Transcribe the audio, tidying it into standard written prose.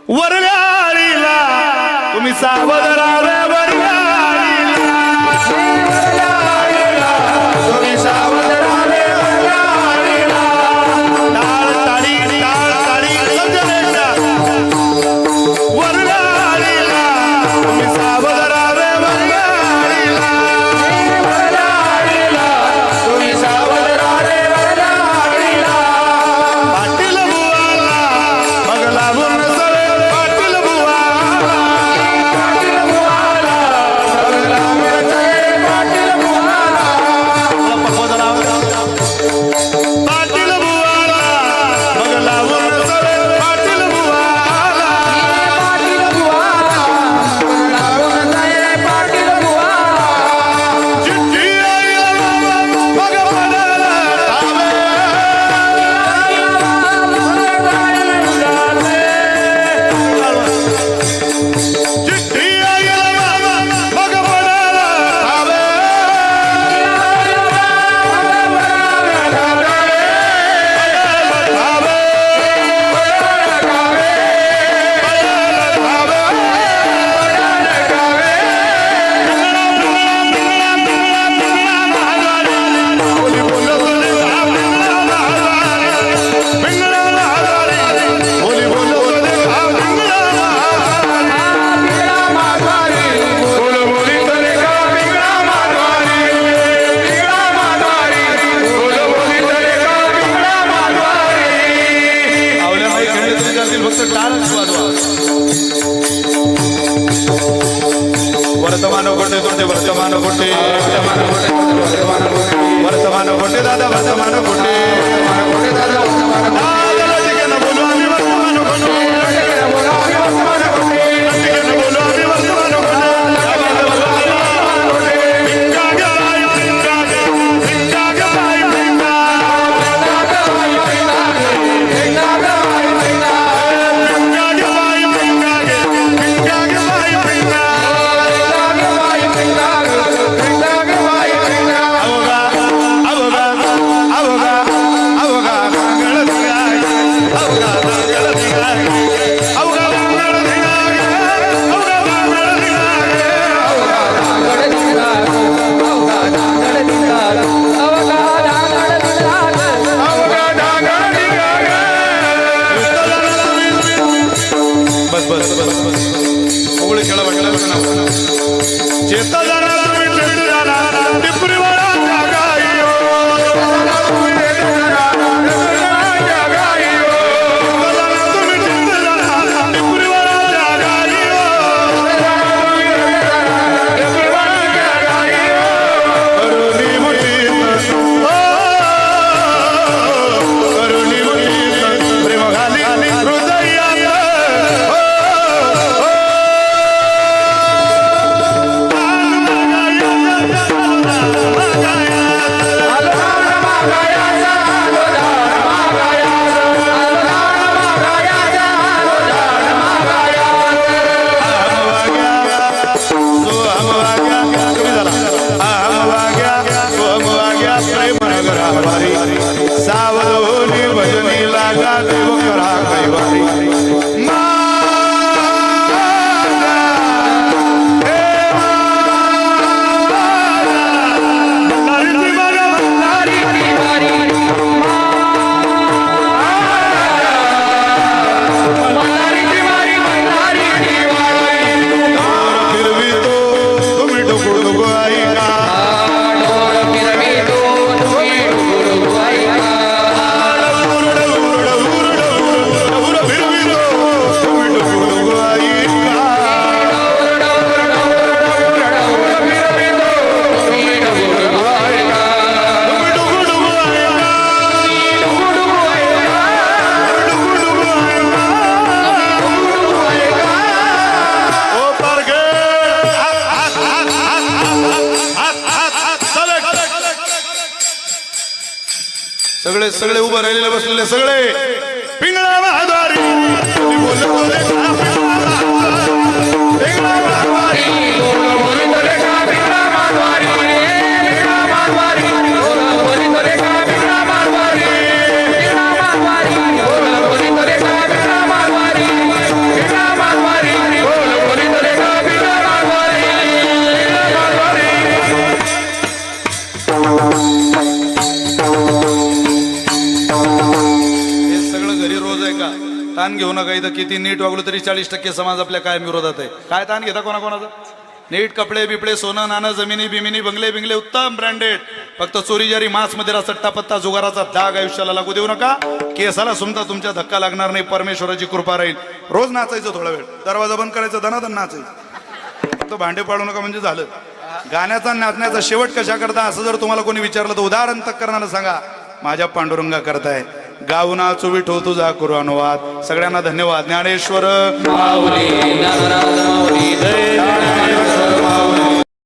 वरल्याळीला तुम्ही सावध राहा रे वरल्याळीला तुम्ही सावध राहा रे वरल्याळीला टाळ ताळी समजलेला वरल्याळीला तुम्ही सावध राहा रे वरल्याळीला तुम्ही सावध राहा रे वरल्याळीला पाटील बुवाला मग लागून वर्तमान घोटे दादा वर्तमान घोटे सावधोनी भजनी लागा देव करा कैवारी सगळे सगळे उभं राहिलेले बसलेले सगळे पिंगळा महाद्वारी पिंगळा का ताण घेऊ नका. इथं किती नीट वागलो तरी 40% समाज आपल्या कायम विरोधात आहे. काय ताण घेता कोणाकोणाचा? नीट कपडे बिपडे सोनं नाणं जमिनी बिमिनी बंगले बिंगले उत्तम ब्रँडेड. फक्त चोरी जारी मांस मध्ये सट्टा पत्ता जुगाराचा दाग आयुष्याला लागू देऊ नका. केसाला सुमता तुमच्या धक्का लागणार नाही. परमेश्वराची कृपा राहील. रोज नाचायचं थोडा वेळ. दरवाजा बंद करायचं दनादन नाचायचं. फक्त भांडे पाडू नका म्हणजे झालं. गाण्याचा नाचण्याचा शेवट कशा करता असं जर तुम्हाला कोणी विचारलं तर उदाहरण तक करणारा सांगा माझ्या पांडुरंगा करताय. गाऊ नाचू विठो तुझा करू अनुवाद. सगळ्यांना धन्यवाद. ज्ञानेश्वर माऊली, ज्ञानराज माऊली, जय